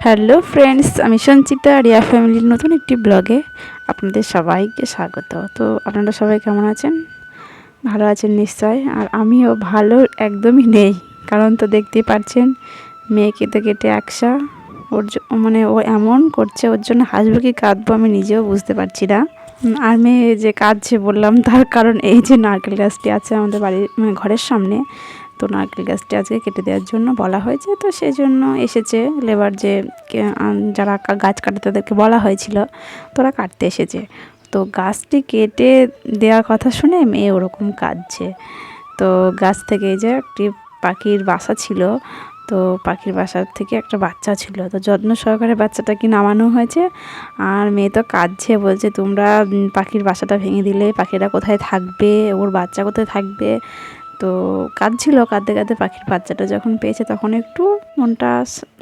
Hello friends, আমি সঞ্চিতা রিয়া ফ্যামিলির নতুন একটি ব্লগে আপনাদের সবাইকে স্বাগত। তো আপনারা সবাই কেমন আছেন? ভালো আছেন নিশ্চয়। আর আমিও ভালো একদমই নেই, কারণ তো দেখতেই পাচ্ছেন মেয়ে কেটে কেটে একসা। মানে ও এমন করছে, ওর জন্য হাসবো কি কাঁদবো আমি নিজেও বুঝতে পারছি না। আর মেয়ে যে কাঁদছে বললাম তার কারণ এই যে নারকেল গাছটি আছে আমাদের বাড়ির মানে ঘরের সামনে, তো নারকেল গাছটি আজকে কেটে দেওয়ার জন্য বলা হয়েছে। তো সেই জন্য এসেছে লেবার, যে যারা গাছ কাটে তাদেরকে বলা হয়েছিল, তোরা কাটতে এসেছে। তো গাছটি কেটে দেওয়ার কথা শুনে মেয়ে ওরকম কাঁদছে। তো গাছ থেকে এই যে একটি পাখির বাসা ছিল, তো পাখির বাসার থেকে একটা বাচ্চা ছিল, তো যত্ন সহকারে বাচ্চাটাকে নামানো হয়েছে। আর মেয়ে তো কাঁদছে, বলছে তোমরা পাখির বাসাটা ভেঙে দিলে পাখিরা কোথায় থাকবে, ওর বাচ্চা কোথায় থাকবে। তো কাঁদছিল, কাঁদতে কাঁদতে পাখির বাচ্চাটা যখন পেয়েছে তখন একটু মনটা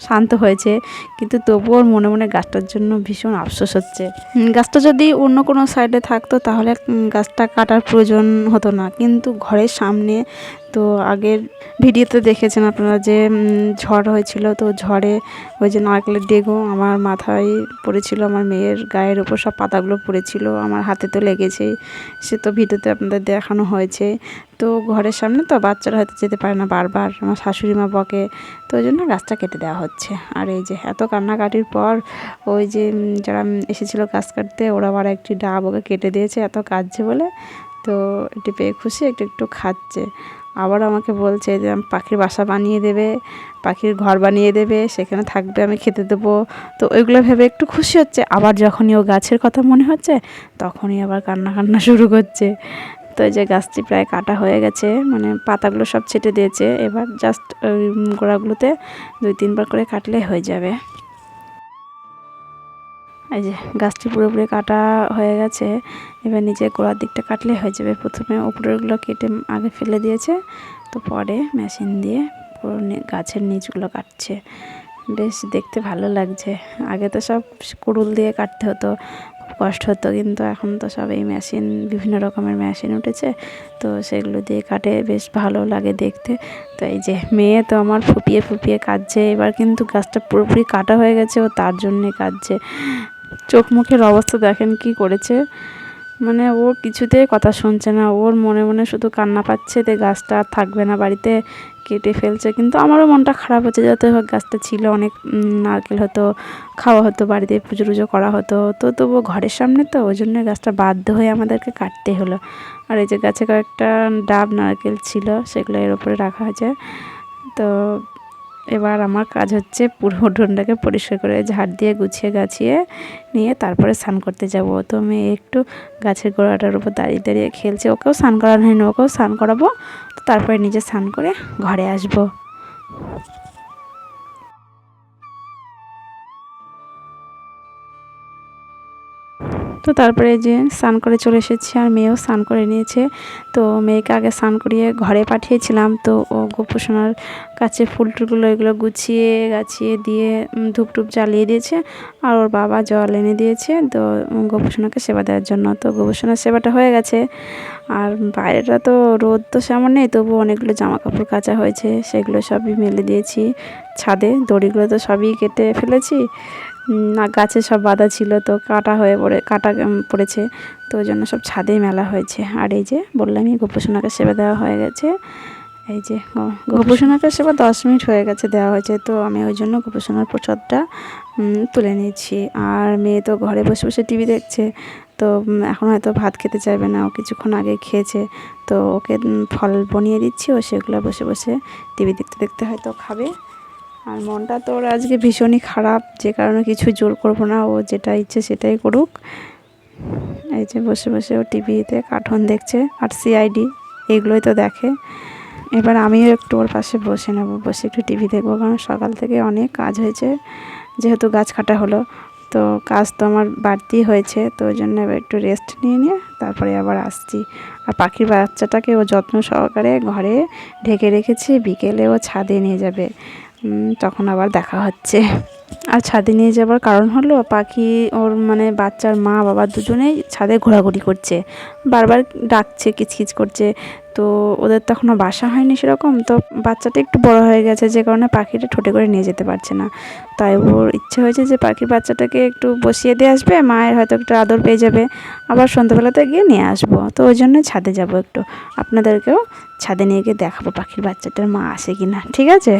শান্ত হয়েছে, কিন্তু তবুও মনে মনে গাছটার জন্য ভীষণ আফসোস হচ্ছে। গাছটা যদি অন্য কোনো সাইডে থাকতো তাহলে গাছটা কাটার প্রয়োজন হতো না, কিন্তু ঘরের সামনে। তো আগের ভিডিওতে দেখেছেন আপনারা যে ঝড় হয়েছিল, তো ঝড়ে ওই যে নারকেলের ডেগো আমার মাথায় পড়েছিল, আমার মেয়ের গায়ের ওপর সব পাতাগুলো পড়েছিল, আমার হাতে তো লেগেছেই, সে তো ভিডিওতে আপনাদের দেখানো হয়েছে। তো ঘরের সামনে তো বাচ্চারা হয়তো যেতে পারে না, বারবার আমার শাশুড়ি মা বকে, তো ওই জন্য গাছটা কেটে দেওয়া হচ্ছে। আর এই যে এত কান্নাকাটির পর ওই যে যারা এসেছিলো গাছ কাটতে, ওরা আবার একটি ডাব ওকে কেটে দিয়েছে এত কাঁদছে বলে। তো এটি পেয়ে খুশি, একটু একটু খাচ্ছে। আবার আমাকে বলছে যে পাখির বাসা বানিয়ে দেবে, পাখির ঘর বানিয়ে দেবে, সেখানে থাকবে, আমি খেতে দেবো। তো ওইগুলো ভেবে একটু খুশি হচ্ছে। আবার যখনই ও গাছের কথা মনে হচ্ছে তখনই আবার কান্না কান্না শুরু করছে। তো এই যে গাছটি প্রায় কাটা হয়ে গেছে, মানে পাতাগুলো সব ছেটে দিয়েছে, এবার জাস্ট ওই গোড়াগুলোতে 2-3 বার করে কাটলে হয়ে যাবে। এই যে গাছটি পুরোপুরি কাটা হয়ে গেছে, এবার নিচে গোড়ার দিকটা কাটলে হয়ে যাবে। প্রথমে উপরেরগুলো কেটে আগে ফেলে দিয়েছে, তো পরে মেশিন দিয়ে পুরো গাছের নিচগুলো কাটছে। বেশ দেখতে ভালো লাগছে। আগে তো সব কুড়ুল দিয়ে কাটতে হতো, খুব কষ্ট হতো, কিন্তু এখন তো সব এই মেশিন, বিভিন্ন রকমের মেশিন উঠেছে, তো সেগুলো দিয়ে কাটে, বেশ ভালো লাগে দেখতে। তো এই যে মেয়ে তো আমার ফুপিয়ে ফুপিয়ে কাটছে, এবার কিন্তু গাছটা পুরোপুরি কাটা হয়ে গেছে, ও তার জন্যে কাটছে। চোখ মুখের অবস্থা দেখেন কি করেছে, মানে ও কিছুতেই কথা শুনছে না, ওর মনে মনে শুধু কান্না পাচ্ছে যে গাছটা আর থাকবে না বাড়িতে, কেটে ফেলছে। কিন্তু আমারও মনটা খারাপ হচ্ছে, যাতে হোক গাছটা ছিল, অনেক নারকেল হতো, খাওয়া হতো, বাড়িতে পুজো টুজো করা হতো, তো তবুও ঘরের সামনে, তো ওই জন্য গাছটা বাধ্য হয়ে আমাদেরকে কাটতে হলো। আর এই যে গাছে কয়েকটা ডাব নারকেল ছিল, সেগুলো এর উপরে রাখা হয়েছে। তো এবার আমার কাজ হচ্ছে পুরো উঠোনটাকে পরিষ্কার করে ঝাড় দিয়ে গুছিয়ে গাছিয়ে নিয়ে তারপরে স্নান করতে যাব। তো মেয়ে একটু গাছের গোড়াটার উপর দাঁড়িয়ে দাঁড়িয়ে খেলছে, ওকেও স্নান করানো হয়নি, ওকেও স্নান করাবো, তো তারপরে নিজে স্নান করে ঘরে আসবো। তো তারপরে যে স্নান করে চলে এসেছি, আর মেয়েও স্নান করে নিয়েছে। তো মেয়েকে আগে স্নান করিয়ে ঘরে পাঠিয়েছিলাম, তো ও গোপুসোনার কাছে ফুল টুলগুলো এগুলো গুছিয়ে গাছিয়ে দিয়ে ধূপ টুপ জ্বালিয়ে দিয়েছে, আর ওর বাবা জল এনে দিয়েছে তো গোপুসোনাকে সেবা দেওয়ার জন্য। তো গোপুসোনার সেবাটা হয়ে গেছে। আর বাইরেটা তো রোদ তো সেমন নেই, তবু অনেকগুলো জামা কাপড় কাচা হয়েছে, সেগুলো সবই মেলে দিয়েছি ছাদে। দড়িগুলো তো সবই কেটে ফেলেছি, না গাছে সব বাঁধা ছিল, তো কাটা পড়েছে, তো ওই জন্য সব ছাদেই মেলা হয়েছে। আর এই যে বললামই গোপুসোনাকে সেবা দেওয়া হয়ে গেছে। এই যে গোপুসোনাকে সেবা 10 মিনিট হয়ে গেছে দেওয়া হয়েছে, তো আমি ওই জন্য গোপুসোনার প্রসাদটা তুলে নিয়েছি। আর মেয়ে তো ঘরে বসে বসে টিভি দেখছে, তো এখন হয়তো ভাত খেতে চাইবে না, ও কিছুক্ষণ আগে খেয়েছে, তো ওকে ফল বানিয়ে দিচ্ছি, ও সেগুলো বসে বসে টিভি দেখতে দেখতে হয়তো খাবে। আর মনটা তো ওর আজকে ভীষণই খারাপ, যে কারণে কিছু জোর করবো না, ও যেটা ইচ্ছে সেটাই করুক। এই যে বসে বসে ও টিভিতে কার্টুন দেখছে আর সিআইডি এগুলোই তো দেখে। এবার আমিও একটু ওর পাশে বসে নেবো, বসে একটু টিভি দেখবো, কারণ সকাল থেকে অনেক কাজ হয়েছে, যেহেতু গাছ কাটা হলো, তো কাজ তো আমার বাড়তি হয়েছে, তো ওই জন্য এবার একটু রেস্ট নিয়ে তারপরে আবার আসছি। আর পাখির বাচ্চাটাকে ও যত্ন সহকারে ঘরে ঢেকে রেখেছি, বিকেলে ও ছাদে নিয়ে যাবে। তখন আবার দেখা হচ্ছে। আর ছাদে নিয়ে যাবার কারণ হলো পাখি ওর মানে বাচ্চার মা বাবা দুজনেই ছাদে ঘোরাঘুরি করছে, বারবার ডাকছে, কিচকিচ করছে। তো ওদের তো এখনও বাসা হয়নি সেরকম, তো বাচ্চাটা একটু বড় হয়ে গেছে যে কারণে পাখিটা ঠোঁটে করে নিয়ে যেতে পারছে না। তাই ওর ইচ্ছে হয়েছে যে পাখির বাচ্চাটাকে একটু বসিয়ে দিয়ে আসবে, মায়ের হয়তো একটু আদর পেয়ে যাবে, আবার সন্ধ্যাবেলাতে গিয়ে নিয়ে আসবো। তো ওই জন্য ছাদে যাব একটু, আপনাদেরকেও ছাদে নিয়ে গিয়ে দেখাবো পাখির বাচ্চাটার মা আসে কি না, ঠিক আছে?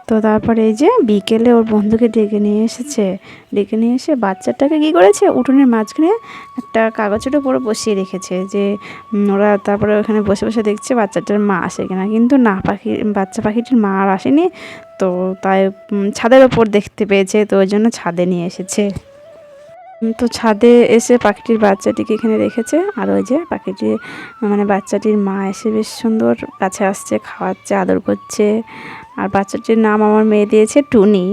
তো তারপরে এই যে বিকেলে ওর বন্ধুকে ডেকে নিয়ে এসেছে, ডেকে নিয়ে এসে বাচ্চাটাকে কী করেছে, উঠোনের মাঝখানে একটা কাগজের উপরে বসিয়ে রেখেছে যে ওরা তারপরে ওখানে বসে বসে দেখছে বাচ্চাটার মা আসে কিনা। কিন্তু না, বাচ্চা পাখিটির মা আর আসেনি। তো তাই ছাদের ওপর দেখতে পেয়েছে, তো ওই জন্য ছাদে নিয়ে এসেছে। তো ছাদে এসে পাখিটির বাচ্চাটিকে এখানে রেখেছে, আর ওই যে পাখিটি মানে বাচ্চাটির মা এসে বেশ সুন্দর কাছে আসছে, খাওয়াচ্ছে, আদর করছে। আর বাচ্চাটির নাম আমার মেয়ে দিয়েছে টুনি।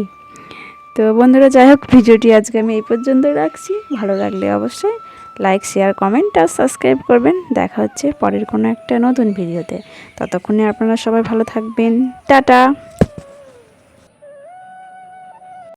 তো বন্ধুরা, যাই হোক, ভিডিওটি আজকে আমি এই পর্যন্ত রাখছি। ভালো লাগলে অবশ্যই লাইক, শেয়ার, কমেন্ট আর সাবস্ক্রাইব করবেন। দেখা হচ্ছে পরের কোনো একটা নতুন ভিডিওতে। ততক্ষণে আপনারা সবাই ভালো থাকবেন। টাটা।